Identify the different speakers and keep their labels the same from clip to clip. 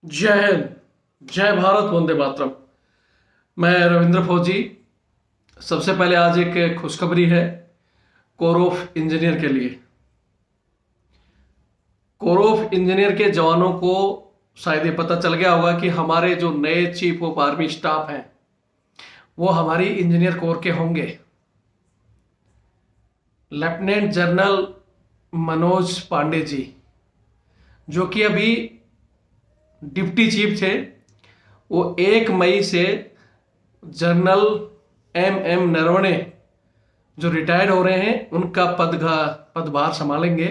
Speaker 1: जय हिंद। जय भारत, वंदे मातरम। मैं रविंद्र फौजी। सबसे पहले आज एक खुशखबरी है कोर ऑफ इंजीनियर के लिए। कोर ऑफ इंजीनियर के जवानों को शायद ये पता चल गया होगा कि हमारे जो नए चीफ ऑफ आर्मी स्टाफ हैं वो हमारी इंजीनियर कोर के होंगे। लेफ्टिनेंट जनरल मनोज पांडे जी, जो कि अभी डिप्टी चीफ थे, वो 1 मई से जनरल एम नरवणे जो रिटायर्ड हो रहे हैं उनका पदभार संभालेंगे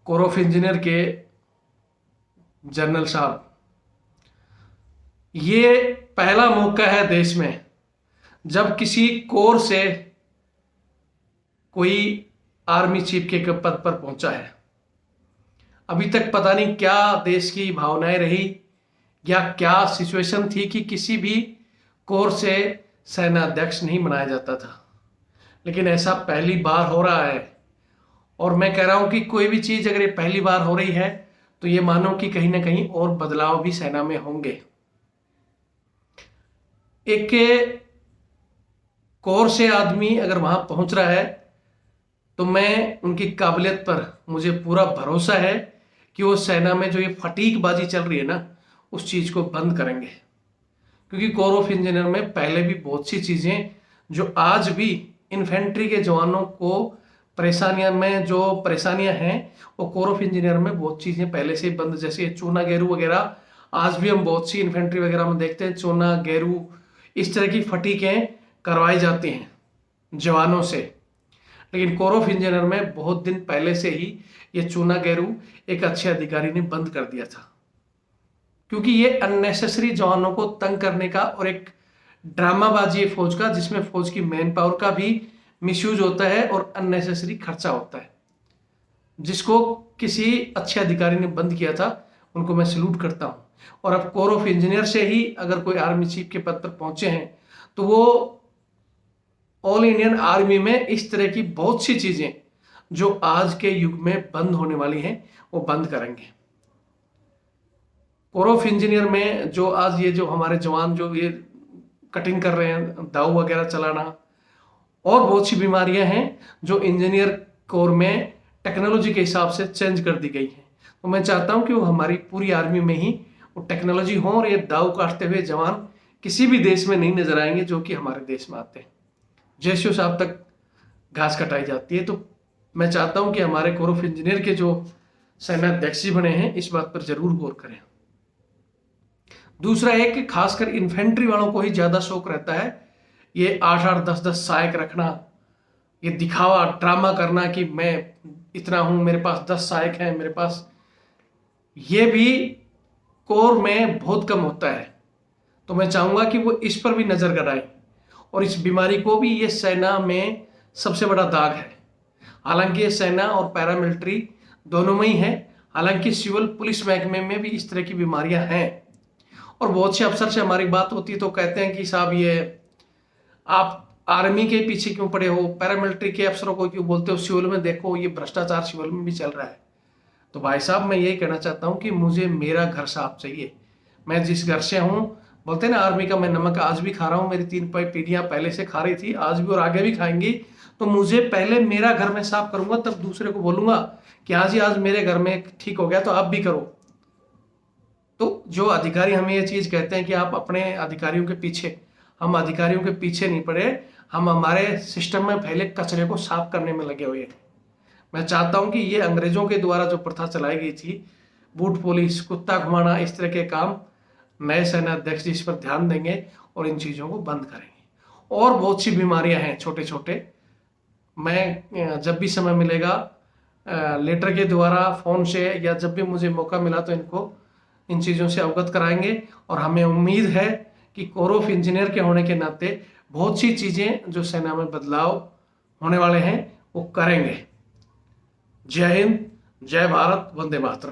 Speaker 1: कोर ऑफ इंजीनियर के जनरल साहब। ये पहला मौका है देश में जब किसी कोर से कोई आर्मी चीफ के पद पर पहुंचा है। अभी तक पता नहीं क्या देश की भावनाएं रही या क्या सिचुएशन थी कि किसी भी कोर से सेनाध्यक्ष नहीं बनाया जाता था, लेकिन ऐसा पहली बार हो रहा है। और मैं कह रहा हूं कि कोई भी चीज अगर ये पहली बार हो रही है तो ये मानो कि कहीं ना कहीं और बदलाव भी सेना में होंगे। एक कोर से आदमी अगर वहां पहुंच रहा है तो मैं उनकी काबिलियत पर मुझे पूरा भरोसा है कि वो सेना में जो ये फटीकबाजी चल रही है ना, उस चीज को बंद करेंगे। क्योंकि कोर ऑफ इंजीनियर में पहले भी बहुत सी चीजें जो आज भी इन्फेंट्री के जवानों को परेशानियां हैं, वो कोर ऑफ इंजीनियर में बहुत चीजें पहले से ही बंद, जैसे चूना गेरू वगैरह। आज भी हम बहुत सी इन्फेंट्री वगैरह में देखते हैं चूना गेरू इस तरह की फटीकें करवाई जाती हैं जवानों से। लेकिन कोर ऑफ इंजीनियर में बहुत दिन पहले से ही ये चूना गेरू एक अच्छे अधिकारी ने बंद कर दिया था, क्योंकि ये अननेसेसरी जवानों को तंग करने का और एक ड्रामाबाजी है फौज का, जिसमें फौज की मैन पावर का भी मिसयूज होता है और अननेसेसरी खर्चा होता है, जिसको किसी अच्छे अधिकारी ने बंद किया था। उनको मैं सैल्यूट करता हूं। और अब कोर ऑफ इंजीनियर से ही अगर कोई आर्मी चीफ के पद पर पहुंचे हैं तो वो ऑल इंडियन आर्मी में इस तरह की बहुत सी चीजें जो आज के युग में बंद होने वाली हैं वो बंद करेंगे। कोर ऑफ इंजीनियर में जो आज ये जो हमारे जवान जो ये कटिंग कर रहे हैं, दाव वगैरह चलाना और बहुत सी बीमारियां हैं जो इंजीनियर कोर में टेक्नोलॉजी के हिसाब से चेंज कर दी गई हैं। तो मैं चाहता हूं कि वो हमारी पूरी आर्मी में ही वो टेक्नोलॉजी हो और ये दाव काटते हुए जवान किसी भी देश में नहीं नजर आएंगे जो कि हमारे देश में आते हैं। जैसे साहब तक घास कटाई जाती है। तो मैं चाहता हूं कि हमारे कोर ऑफ इंजीनियर के जो सेनाध्यक्ष जी बने हैं इस बात पर जरूर गौर करें। दूसरा है कि खासकर इन्फेंट्री वालों को ही ज्यादा शौक रहता है ये 8-8, 10-10 सहायक रखना, ये दिखावा ड्रामा करना कि मैं इतना हूं, मेरे पास 10 सहायक हैं मेरे पास। ये भी कोर में बहुत कम होता है। तो मैं चाहूंगा कि वो इस पर भी नजर गड़ाएं और इस बीमारी को भी, ये सेना में सबसे बड़ा दाग है। हालांकि ये सेना और पैरामिलिट्री दोनों में ही है। हालांकि सिविल पुलिस महकमे में भी इस तरह की बीमारियां हैं। और बहुत से अफसर से हमारी बात होती है तो कहते हैं कि साहब ये आप आर्मी के पीछे क्यों पड़े हो, पैरामिलिट्री के अफसरों को क्यों बोलते हो, सिविल में देखो ये भ्रष्टाचार सिविल में भी चल रहा है। तो भाई साहब मैं यही कहना चाहता हूं कि मुझे मेरा घर साफ चाहिए। मैं जिस घर से हूं, बोलते हैं ना आर्मी का मैं नमक आज भी खा रहा हूं, मेरी 3 पीढ़ियां पहले से खा रही थी, आज भी और आगे भी खाएंगी। तो मुझे पहले मेरा घर में साफ करूंगा, तब दूसरे को बोलूंगा कि हाँ जी आज मेरे घर में ठीक हो गया तो आप भी करो। तो जो अधिकारी हमें ये चीज कहते हैं कि आप अपने अधिकारियों के पीछे, हम अधिकारियों के पीछे नहीं पड़े, हम हमारे सिस्टम में फैले कचरे को साफ करने में लगे हुए हैं। मैं चाहता हूं कि ये अंग्रेजों के द्वारा जो प्रथा चलाई गई थी, बूट पुलिस, कुत्ता घुमाना, इस तरह के काम नए सेनाध्यक्ष जी इस पर ध्यान देंगे और इन चीजों को बंद करेंगे। और बहुत सी बीमारियां हैं छोटे छोटे, मैं जब भी समय मिलेगा लेटर के द्वारा, फोन से, या जब भी मुझे मौका मिला तो इनको इन चीज़ों से अवगत कराएंगे। और हमें उम्मीद है कि कोर ऑफ इंजीनियर के होने के नाते बहुत सी चीज़ें जो सेना में बदलाव होने वाले हैं वो करेंगे। जय हिंद, जय भारत, वंदे मातरम।